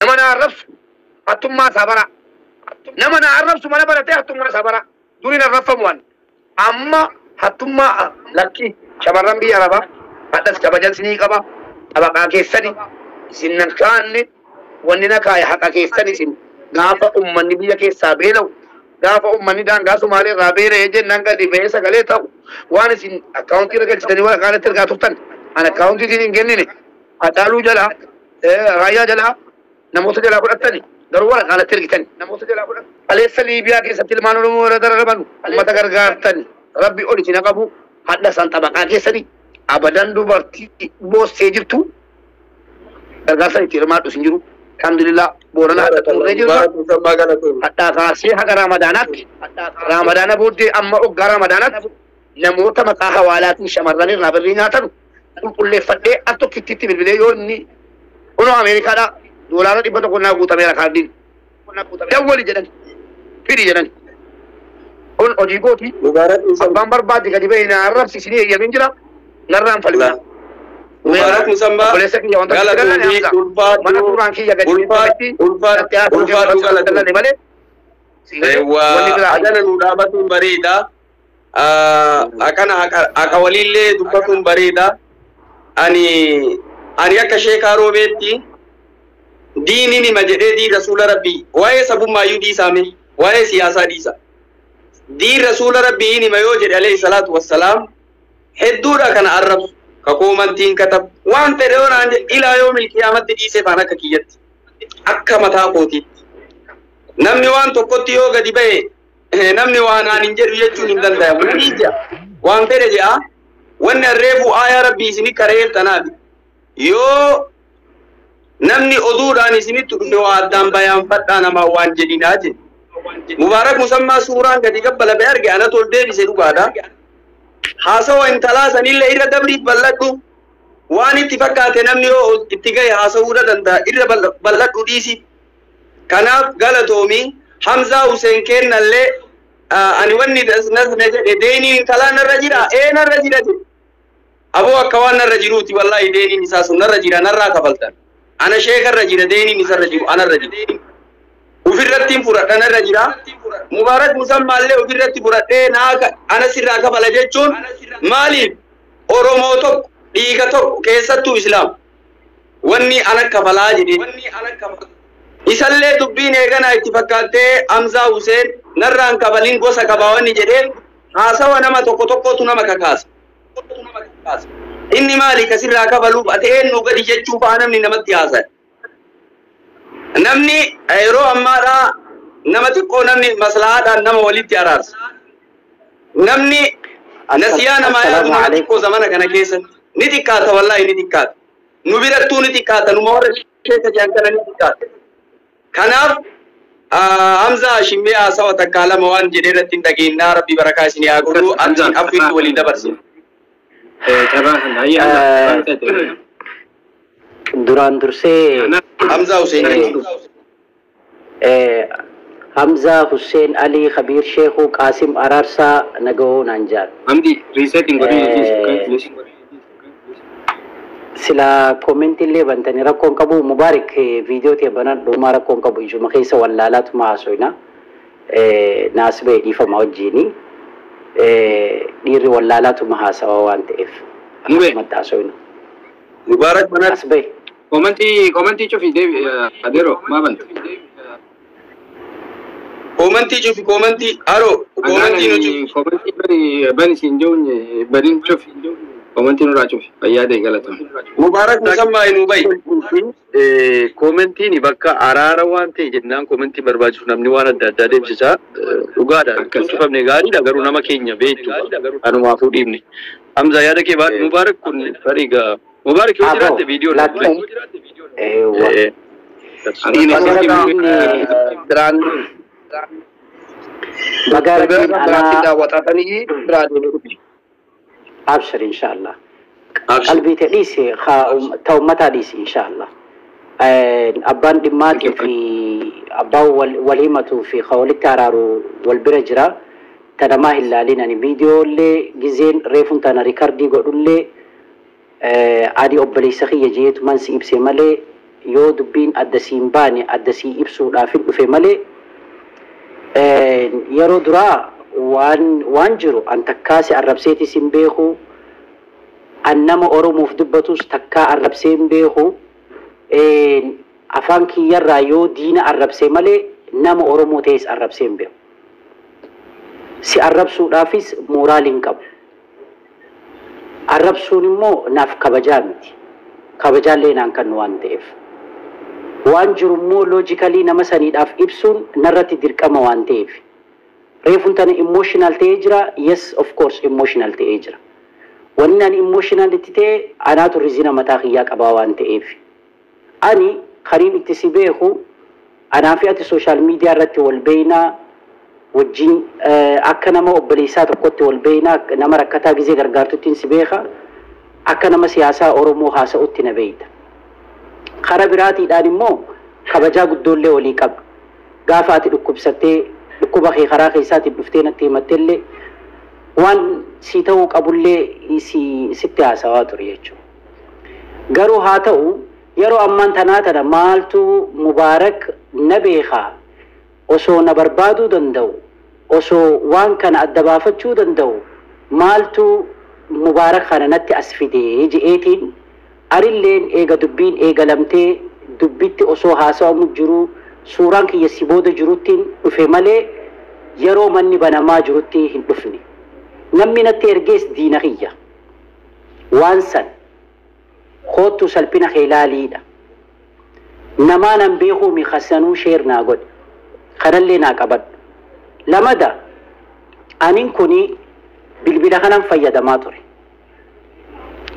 نما نعرف أتوما صبرا نما نعرف ثم نبرة أتوما صبرا دون الرفم وان أما أتوما لكي شبرم بي أربا هذا شبجان سني كبا أبا كيسني سنن كان وننا كاي حقا كيسني سن غافا أمني بيا كيسابيلو غافا أمني دان غاسو مالي غابير إيجن نانكا دي بيسا غليتاو وانا سن أكاونتي ركا جتني ولا قالت ترغا تفتن أنا أكاونتي سنين جنيني أتالو جلا رايا جلا نموت جلا قرأتني درولا قالت ترغتني نموت جلا قرأت أليس ليبيا كي ستلمانو نمو ردرغبانو أمتا غرغارتني ربي أولي تنقبو حدا سانتا بقا كيسني أبدان دوبارتي بوس سيجرتو غرغارتني تيرماتو سنجرو الحمد لله بورنا هذا تورجيو حتى خاصي حق رمضان بودي أما أقرأ رمضان نموت مكا حوالات شمرني رابرينا تنو كل فتى أتو كتير بالبداية يوني أنا أمريكا دا دولار دي بدو كنا قوتا ميرا كاردين يوالي جدًا فيري جدًا أون أجيبوتي بامبر بعد كذي بينا عرب سيسني يمين جلا نرام فلولا مبارك مسمى وأنا نودابة بريدة أكنا أكواليلة دبكة بريدة أني أكشيكارو بيتي ديني مجرد دي رسول ربي وأي سبب ما يدي سامي وأي سياسة ديسا دي رسول ربي إني ما يوجد عليه الصلاة والسلام حدودا كان عرب كقومنتين كتب وان ترون عند إلى يوم القيامة دي سبحانه ككيت أكا متى قوتي نمني وان تقطيو قدي بي نمني وان أنجر يجون إندن ده ونيجا وان ترجع وان الريفو آيا ربي سني كريل تنابي يو نمني أدور عن سني تقفي وعدام بيان فتانا ما وان جدين آجن مبارك مسمى سوران قدي قبل بيرجع أنا تقول دي بسيرو قادا حاسو انتلا سنيل إيرا دبريت بلدو وان اتفاقات نمنيو اتقاي حاسو ردندا إيرا بلدو ديسي كاناب غلطومي حمزة حسين كين نالي أني وني نزل ديني انتلا نرجيرا ايه نرجيرا جي أبو أكوان نرجيروتي والله ديني نساسو نرجيرا نرى كفلتن أنا شيخ الرجيرا ديني نسا رجيرو أنا رجيرا وفرتين فرات أنا رجيرا مبارك مسمى الله وفرتين فرات ناك أنا سيرا كفلا جيتشون مالي أوروموتو ديكتو كيساتو إسلام واني أنا كفلا جديد إسالة دبين إيغانا اتفاقاتي أمزا حسين نران كفلين قوسا كفاواني جديد حاسا ونما توكو توكو تنما كاكاس إني مالي كسيرا كفلو أتين نوغا دي جيتشو فانا من نمت ياسا نمني ايرو امارا نمتكو نمني مسلاحات نم وليد تيارارس نمني نسيانا ما يادو نمتكو زمانا كنا كيسا نتكاتا والله نتكاتا نبيرتو نتكاتا نمور شيكا جانكنا نتكاتا كناف أمزا شمية سوى تكالا موان جديرة تندقينا ربي بركاسيني أقولو أمزا أفيد وليد برسين duraan dursee Hamza Hussein Hamza Hussein Ali Khabir Sheikh Qasim Ararsa nagoo nanjar Hamdi resetting sila comment illee bantani rakkoon qabu Mubarak video te banan dhuma rakkoon qabu ijuma keessa wallaalatu maasoina naasbee dhiifama wajjini dhiirri wallaalatu mahaasawa waan ta'eef mattaasoina Mubarak banat naasbee Commenti شوفي دي أديرو ما بنت commenti أرو commenti نوشي commenti بني سنجون بنين شوفي commenti نورا شوفي بيادة غلطة Mubarak مسمى نوبي commenti ni bakka araara waan ta'e jennaan commenti barbaachisu namni waan adda addaa deemsisaa dhugaadha kuffamne gaariidha garuu nama keenya beektu anumaafuu dhiibne Hamza yaada kee baadhu Mubarak kun fariigaa Mubarak yoo jiraate viidiyoo أبشر إن شاء الله قلبي تديسي تومتا ديسي إن شاء الله أبان دماتي في أباو والهمة في خولي تارارو والبرجرة تنماه اللالين فيديو اللي جزين ريفون تانا ريكاردي قولوا اللي عادي أبلي سخية جيت من سيبسي مالي yoo dubbiin addasiin baane addasii ibsuudhaaf dhufe malee yeroo duraa waan jiru an takkaasi arrabseeti sin beeku an nama oromoof dubbatus takkaa arrabsee hin beeku afaan kiyyarraa yoo diina arrabsee malee nama oromoo ta'es arrabsee hin beeku si arrabsuudhaafis moraaliin qabu arrabsuun immoo naaf kabajaa miti kabajaallee naan kan waan ta'eef waan jiru immoo loojikalii nama saniidhaaf ibsuun narratti dirqama waan ta'eef reefuun tana emotional ta'ee jira yes of course emotional ta'ee jira wanni ani emotional itti ta'e anaatu rizina mataa kiyyaa qabaa waan ta'eef ani kariin itti si beeku anaa fi ati social media irratti wal beeynaa wajjin akka nama obboleessaa tokkotti wal beeynaa nama rakkataa gizee gargaartuttiin si beeka akka nama siyaasaa oromoo haasa'utti na beeyta kara biraatiidhaan immoo kabajaa guddoollee walii qabdu gaafa ati dhukkubsattee dhukkuba kee karaa keessaatiin dhuftee natti himatteellee waan si ta'uu qabullee sitti haasawaa ture jechuudha garuu haa ta'u yeroo ammaan tanaa tana maaltu mubaarak na beekaa osoo na barbaaduu danda'u osoo waan kana adda baafachuu danda'u maaltu mubaarak kana natti as fidee je'eetiin arilleen eega dubbiin eegalamtee dubbitti osoo haasawamu jiru suuraan kiyya si booda jiruttiin dhufe malee yeroo manni banamaa jirutti hin dhufne namni natti ergees diina kiyya waan san kootu salphina kee ilaaliidha namaa nan beekuu mi khassanuu sheer naa godhe kanallee naa qabadhu lamada anin kuni bilbila kanan fayyadamaa ture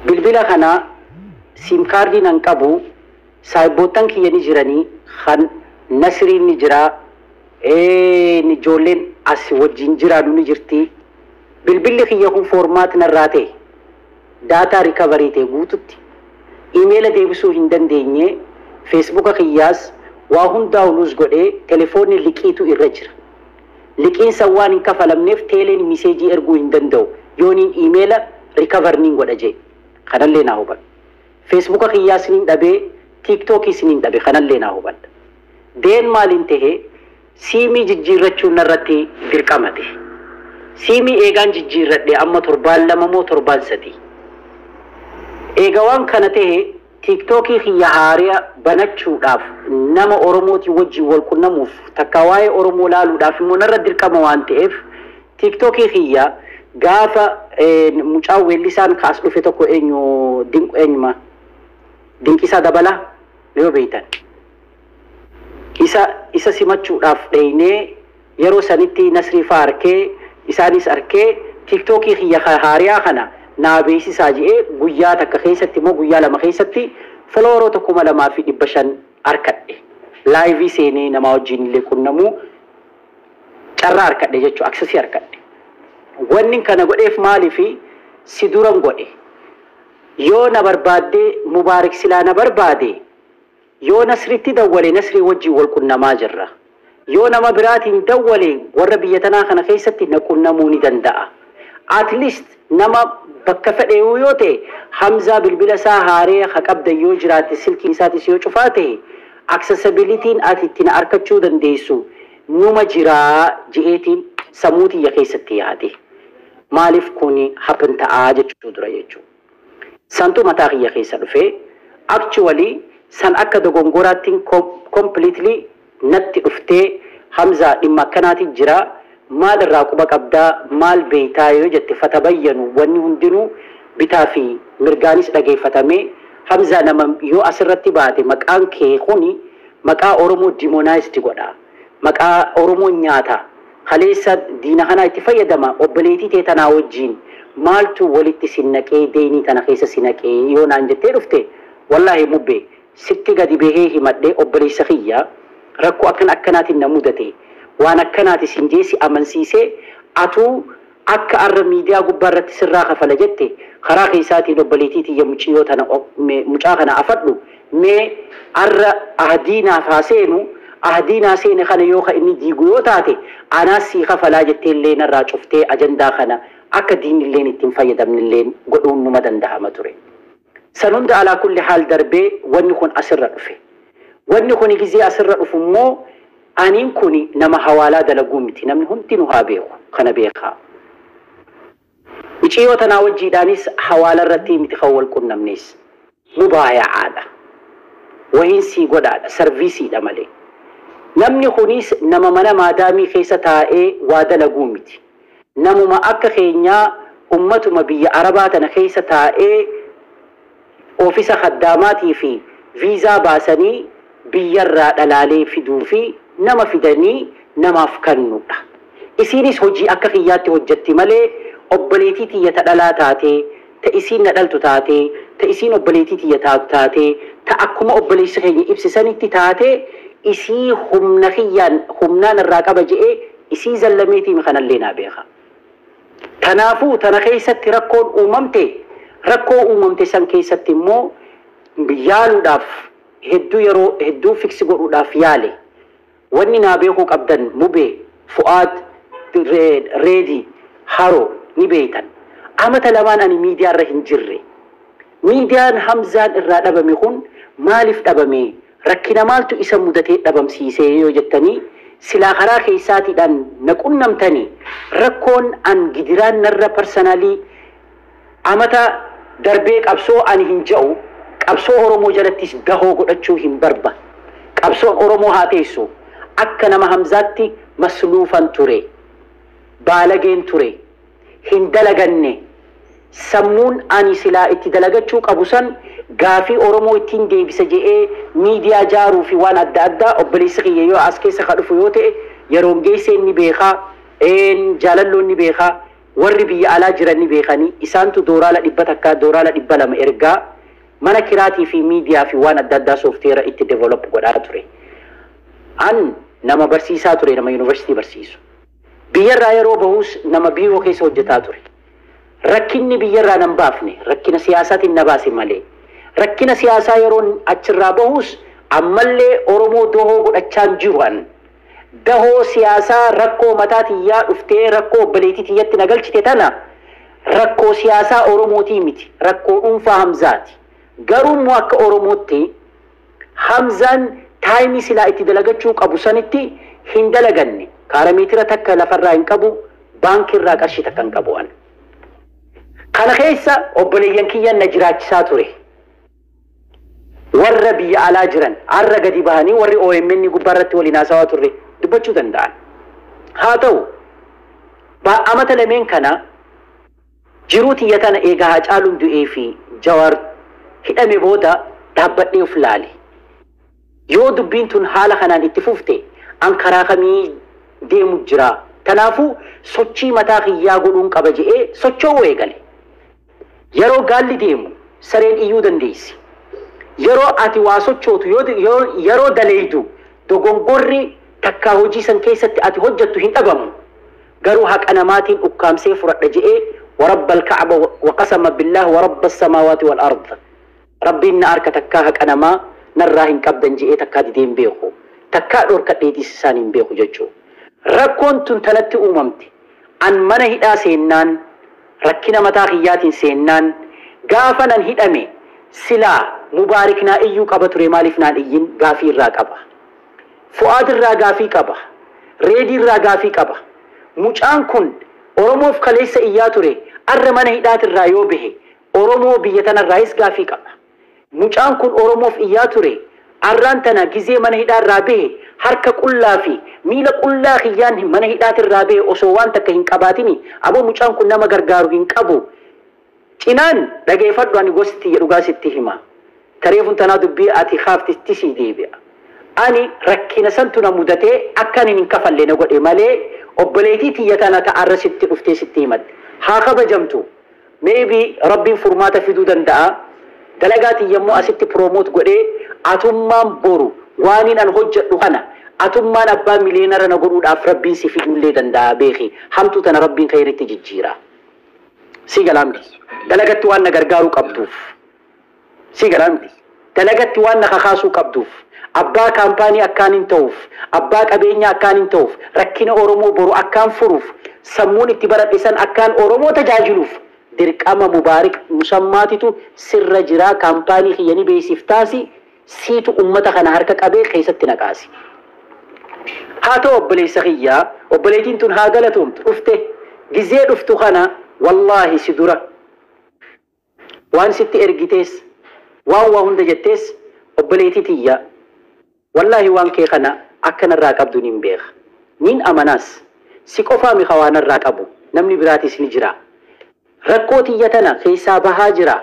bilbila kana sim kaardii nan qabu saayibboottan kiyya ni jiranii kan nasriin ni jira ni ijoolleen as wajjin jiraanu ni jirti bilbilli kiyya kun foormaati narraa ta'e daataa rikaverii ta'e guututti iimeela deebisuu hin dandeenye feesbuuka kiyyaas waa hundaa uluus godhee telefoonni liqiitu irra jira liqiinsa waan hin kafalamneef teeleen miseejii erguu hin danda'u yooniin iimeela rikavarniin godha jee kanallee naa hubadha feesbuuka kiyyaa siniin dhabee tiiktookii siniin dhabe kanallee naa hubadha deen maaliin tahe siimii jijjiirrachuun narratti dirqamate siimii eegaan jijjiirradhe amma 7 moo 7 eega waan kana tahe tiiktookii kiyya haariya banachuudhaaf nama oromootii wajjin wal qunnamuuf takka waa'ee oromoo laaluudhaaf immoo narra dirqama waan ta'eef tiiktookii kiyya gaafa mucaa weellisaan kaas dhufe tokko eenyuma dinqisaa dabala yoo beeytan isa simachuudhaaf dheeynee yeroo sanitti nasriifaa arkee isaanis arkee tiiktookii kiyya haariyaa kana naa beeksisaa jedhee guyyaa takka keessatti immoo guyyaa lama keessatti followeroo 2,500 arkadhe laayivii seenee nama wajjin illee qunnamuu carraa arkadhe jechuudha aksesii arkadhe wanni kana godheef maaliifi si duran godhe yoo na barbaadde mubaarak silaa na barbaade yoo nasritti dawwale nasrii wajjin wal qunnamaa jirra yoo nama biraatiin dawwale warra biyya tanaa kana keessatti na qunnamuu ni danda'a at least nama bakka fedhe yoo ta'e Hamzaa bilbila isaa haaree qabda yoo jiraate silkii isaatis yoo cufaa ta'e accessibility'n ati ittiin arkachuu dandeessu numa jiraa je'eetiin sammuu tiyya keessatti yaade maaliif kuni happen ta'aa jechuu dura jechuudha santu mataa kiyya keessa dhufe actually san akka dogongoraattiin completely natti dhuftee Hamzaa dhimma akkanaatiin jira maal irraa quba qabdaa maal beeytaa yoo jette fatabayyanu wanni hundinuu bitaa fi mirgaanis dhageeffatamee Hamzaa nama yoo asirratti baate maqaan kee kuni maqaa oromoo demonized godha maqaa oromoo nyaata kaleessa diina kana itti fayyadama obboleetii tee tanaa wajjin maaltu walitti sinnaqee deynii tana keessa sinaqee yoo naan jettee dhufte wallahi mubbe sitti gadi bahee himadhee obboleessa kiyya rakkoo akkanaatiin na mudate waan akkanaati sinjeesi amansiisee atuu akka arra miidiyaa gubbaa irratti sirraa kafala jette karaa keessaatiin obboleetii tiyya muciyyoo tana mucaa kana afadhu mee arra ahdiinaaf haaseenu ahdiinaa seene kana yoo ka inni diigu yoo taate anaas sii kafalaa jettee illee narraa cuftee ajandaa kana akka diin illeen ittiin fayyadamne illeen godhuun numa danda'ama ture san hunda alaa kulli haal darbee wanni kun asirra dhufe wanni kuni gizee asirra dhufummoo aniin kuni nama hawaalaa dalaguu miti namni hundi nu haa beeku kana beekaa iciyoo tanaa wajjiidhaanis hawaala irratti miti kan wal qunnamnees mubaayaadha wahiinsii godhaadha sarviisiidha malee namni kunis nama mana maadaamii keessa taa'ee waa dalaguu miti namuma akka keenyaa ummatuma biyya arabaa tana keessa taa'ee oofisa khaddamaatii fi viizaa baasanii biyyarraa dhalaalee fiduu fi nama fidanii namaaf kennudha. Isiinis hojii akka kiyyaatti hojjetti malee obboleetii tiyya ta dhalaa taatee ta isiin na dhaltu taatee ta isiin obboleetii tiyya taatee ta akkuma obboleessi keenya ibsisanitti taatee isii humnaan irraa qaba je'ee isii zallameetiin kanallee naa beeka. Kanaafuu tana keessatti rakkoon uumamte san keessatti immoo yaaluudhaaf hedduu fiksi godhuudhaaf yaale wanni naa beekuu qabdan mubee fu'aad reedi haroo ni beeytan amata lamaan ani miidiyaa irra hin jirre miidiyaan Hamzaan irraa dhabame kun maaliif dhabame rakkina maaltu isa mudatee dhabamsiisee yoo jettanii silaa karaa keessaatiidhaan na qunnamtanii rakkoon an gidiraan narra parsanaalii amata darbee qabsoo ani hin ja'u qabsoo Oromoo jalattis gahoo godhachuu hin barba qabsoon Oromoo haa teessu akka nama Hamzaatti masluufan ture baalageen ture hin dalaganne sammuun ani silaa itti dalagachuu qabu san gaafii Oromoo ittiin deebisa je'ee miidiyaa jaaruu fi waan adda addaa obboleessi kiyya yoo as keessa kadhufu yoo ta'e yeroon geessee ni beekaa jaalalloon ni beekaa warri biyya alaa jiran ni beekanii isaantu dooraala 200 ergaa mana kiraatii fi miidiyaa fi waan adda addaa soofteera itti develop godhaa ture. An nama barsiisaa ture nama yuunivarsiitii barsiisu. Biyyarraa yeroo bahus nama biiroo keessa hojjetaa ture. Rakkinni biyyarraa nan baafne rakkina siyaasaatiin na baase malee. Rakkina siyaasaa yeroon achirraa bahus ammallee Oromoo dahoo godhachaan jiru'an. Dahoo siyaasaa rakkoo mataa tiyyaa dhuftee rakkoo obboleetii tiyyatti nagalchite tana rakkoo siyaasaa Oromootii miti rakkoo dhuunfaa Hamzaati. Garuu akka Oromootti Hamzaan taayimii silaa itti dalagachuu qabu sanitti hin dalaganne kaarameetira takka lafarraa hin qabu baankiirraa qarshii takka hin qabu an. Kana keessa obboleeyyan kiyyan na jiraachisaa ture. Warra biyya alaa jiran har'a gadi bahanii warri OMN gubbaarratti waliin haasawaa turre dubbachuu danda'an. Haa ta'u amata lameen kana jiruu tiyya tana eegaa Hacaaluun du'ee fi Jawaar hidhame booda dhaabbadhee of laale. Yoo dubbiin tun haala kanaan itti fufte an karaa kamii deemu jira. Kanaafuu sochii mataa kiyyaa godhuun qaba je'ee socho'uu eegale. Yeroo gaalli deemu sareen iyyuu dandeessi. Yeroo ati waa sochootu yeroo daleeydu dogongorri takkaa hojii san keessatti ati hojjettu hin dhabamu. Garuu haqa namaatiin ukkaamsee fudhadha je'ee ورب الكعبة وقسم بالله ورب السماوات والأرض ربنا أرك تكا هكذا ما نراهن كبدن جئ تكا دين بيخو تكا دور كديدي سانين بيخو ججو ركون تنتلت أممتي عن من هدا سينان ركنا متاخيات سينان غافنا هدامي سلا مباركنا ايو قبطر مالفنا ايين غافي الراقبة فؤاد الراقافي قبة ريدي الراقافي قبة مجان كن Oromoo fi kaleessa iyyaa ture arra mana hidhaatirraa yoo bahe Oromoo biyya tanarraayis gaafii qaba. Mucaan kun Oromoo fi iyyaa ture arraan tana gizee mana hidhaarraa bahe harka qullaa fi miila qullaa kiyyaan mana hidhaatirraa bahe osoo waan takka hin qabaatini aboo mucaan kun nama gargaaru hin qabu. Cinaan dhageeffadhu ani gosti dhugaa sitti hima. Tareefun tanaa dubbii ati haaftitti sii deebi'a. Ani rakkina santu na mudatee akkan hin kafalle na godhe malee obboleetii tiyya tana ta'arra sitti dhuftee sitti himadde haa kabajamtu maybe rabbiin furmaata fiduu danda'a dalagaa tiyyammoo asitti promote godhee atummaan boru waanin an hojjedhu kana atummaan abbaa miliyeenara na godhuudhaaf rabbiin si fiduullee danda'a beeki hamtuu tana rabbiin khayritti jijjiira si galaamti dalagatti waan na gargaaruu qabduuf si galaamti dalagatti waan na kakaasuu qabduuf abbaa kaampaanii akkaan hin ta'uuf abbaa qabeenya akkaan hin ta'uuf rakkina Oromoo boru akkaan furuuf sammuun itti baradhisan akkaan Oromoo tajaajiluuf dirqama Mubaarik musammaatitu sirra jiraa kaampaanii kiyyanii beeksif taasi siitu ummata kana harka qabee keessatti naqaasi. Haa ta'u obboleessa kiyyaa obboleettiin tun haa galatoomtu dhufte gizee dhuftu kana wallaahi si dura waan sitti ergitees waan waa hunda jettees obboleettii tiyya wallaahi waan kee kana akkanarraa qabdu nin beeka nin amanaas si qofaa mi hawaanarraa qabu namni biraatis ni jira rakkoo tiyya tana keessaa bahaa jira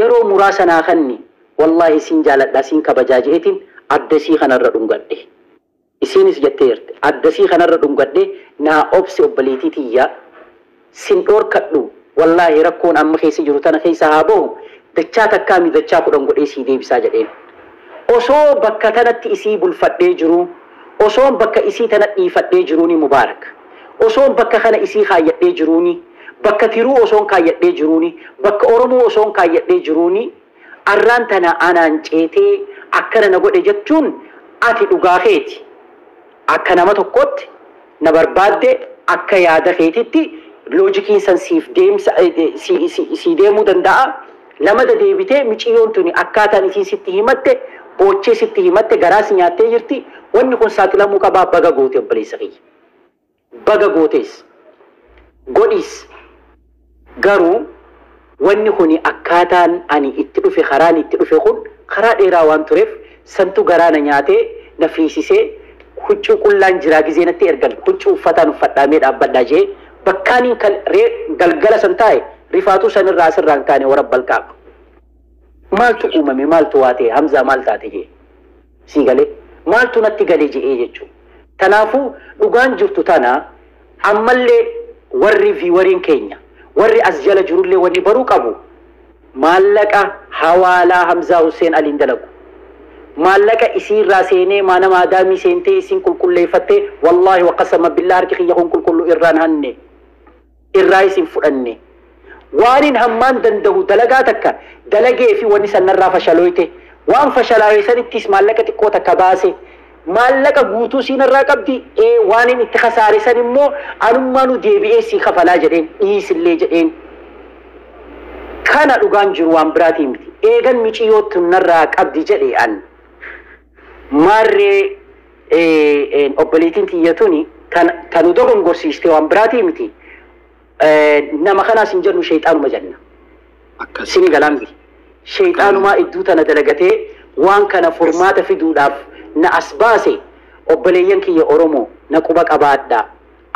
yeroo muraasa naa kanni wallaahi siin jaaladha siin kabajaa jeetiin addasii kanarra dhungadhe isiinis jetteerte addasii kanarra dhungadhe naa obsi obboleettii tiyya sin dhorkadhu wallaahi rakkoon amma keessa jiru tana keessa haa bahu dachaa takkaa mi dachaa kudhan godhee sii deebisaa jedheen osoo bakka tanatti isii bulfadhee jiru osoon bakka isii tana dhiifadhee jiruuni mubaarak osoon bakka kana isii kaayyadhee jiruuni bakka tiruu osoon kaayyadhee jiruuni bakka oromoo osoon kaayyadhee jiruuni arraan tana anaan ceetee akkana na godhe jechuun ati dhugaa keeti akka nama tokkotti na barbaadde akka yaada keetitti loojikiin san siif deemsa si deemuu danda'a lama deebitee miciyyoon tuni akkaataan isii sitti himatte boochee sitti himatte garaas nyaattee jirti wanni kun saaxilamuu qabaa baga goote obboleessa kiyya baga gootees godhis garuu wanni kuni akkaataan ani itti dhufe karaan itti dhufe kun karaa dheeraa waan tureef santu garaana nyaatee na fiisisee huccuu qullaan jiraa gizee natti ergan huccuu uffataan uffadhaamee dhaabbadhaa jee bakkaaniin kan galgala san taa'e rifaatuu sanirraa asirraan kaane warabbal qaaba. Maaltu uumame maaltu waa ta'e Hamzaa maal taate jee sii galee maaltu natti galee je'ee jechuudha. Kanaafuu dhugaan jirtu tana ammallee warri fi wariin keenya warri as jala jirullee wanni baruu qabu maallaqa hawaalaa Hamzaa Hussein Aliin dalagu. Maallaqa isiirraa seenee maana maadaamii seentee isiin qulqulleeffattee wallaahi waqasama billaa harki kiyya kun qulqulluu irraan hanne irraa isin fudhanne waanin hammaan danda'u dalagaa takka dalagee fi wanni sanarraa fashalooyte waan fashalaa'ee sanittis maallaqa xiqqoo takka baase maallaqa guutuu siinarraa qabdi waanin itti kasaare san immoo anummaanu deebi'ee sii kafalaa jedheen dhiisillee jedheen kana dhugaan jiru waan biraatii miti eegan miciyootu narraa qabdi jedhee an marree obboleettiin tiyyatuni kan dogongorsiiste waan biraatii miti nama kanaas hin jennu shayxaanuma jenna sini galambi shayxaanumaa idduu tana dalagatee waan kana furmaata fiduudhaaf na as baase obboleeyyan kiyya Oromoo na quba qabaadha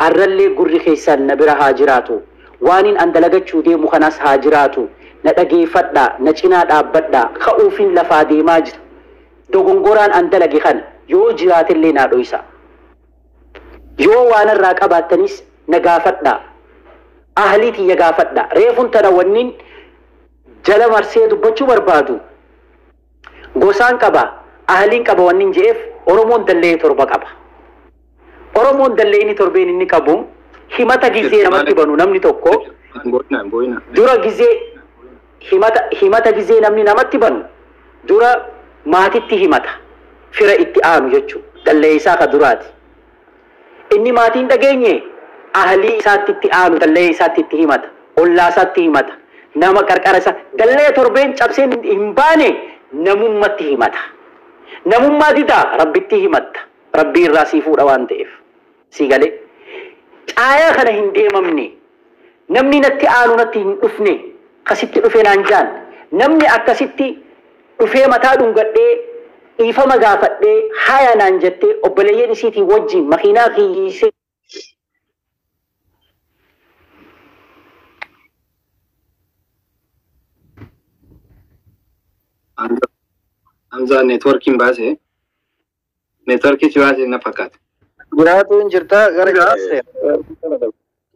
arrallee gurri keessan na bira haa jiraatu waanin an dalagachuu deemu kanaas haa jiraatu na dhageeffadha na cinaa dhaabbadha ka'uufin lafaa deemaa jira dogongoraan an dalage kana yoo jiraatillee naa dhoysa yoo waan irraa qabaattanis na gaafadha ahlii tiyya gaafadha reefun tana wannin jala marsee dubbachuu barbaadu gosaan qaba ahliin qaba wannin je'eef Oromoon dallee torba qaba Oromoon dallee inni torbeen inni qabu himata gizee namatti banu namni tokko dura gizee himata gizee namni namatti banu dura maatitti himata fira itti aanu jechuudha dallee isaa ka duraati inni maatiin dhageenye ahlii isaatti itti aanu dallee isaatti itti himata ollaa isaatti himata nama qarqara isaa dallee torbeen cabseen hin baane namummatti himata namummaa didaa rabbitti himatta rabbii irraa sii fuudha waan ta'eef sii galee caayaa kana hin deemamne namni natti aanu natti hin dhufne kasitti dhufe naan jaan namni akkasitti dhufee mataa dhungadhee dhiifama gaafadhee haya naan jettee obboleeyyan isiitii wajjin makiinaa kiyyisee Hamza networking baase networkii si baase na fakkaata. Jiraatuun jirta gara gaase.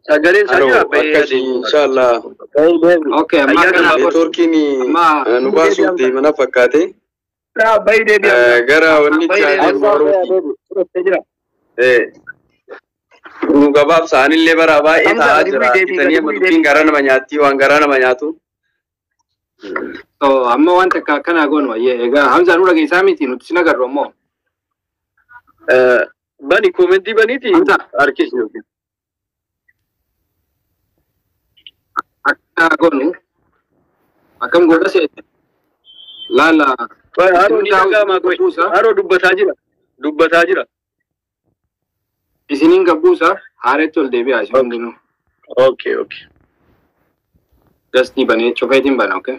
Sagalee isaa akkasii inshallah. Okay amma kana networkiin nu baasuuf deema na fakkaate. Bayi deebi'a. Gara wanni chaayii nu gabaaf saanillee bara baay'ee ta'aa jira. Itanii amma dubbiin garaa nama nyaatti waan garaa nama nyaatu. Amma waan takka akkana goonu egaa Hamza nu dhageessaa miti nuti sin agarru ammoo. Bani koomentii baniiti harkisni yookiin. Akkana goonu akkam godha seete. لا لا Haroo ni dhaga'amaa qoy. Haroo dubbataa jira. isinin gabbuusa haaretti ol deebi'aa isin hundinuu Okay. dastii banee cufeetiin bana okay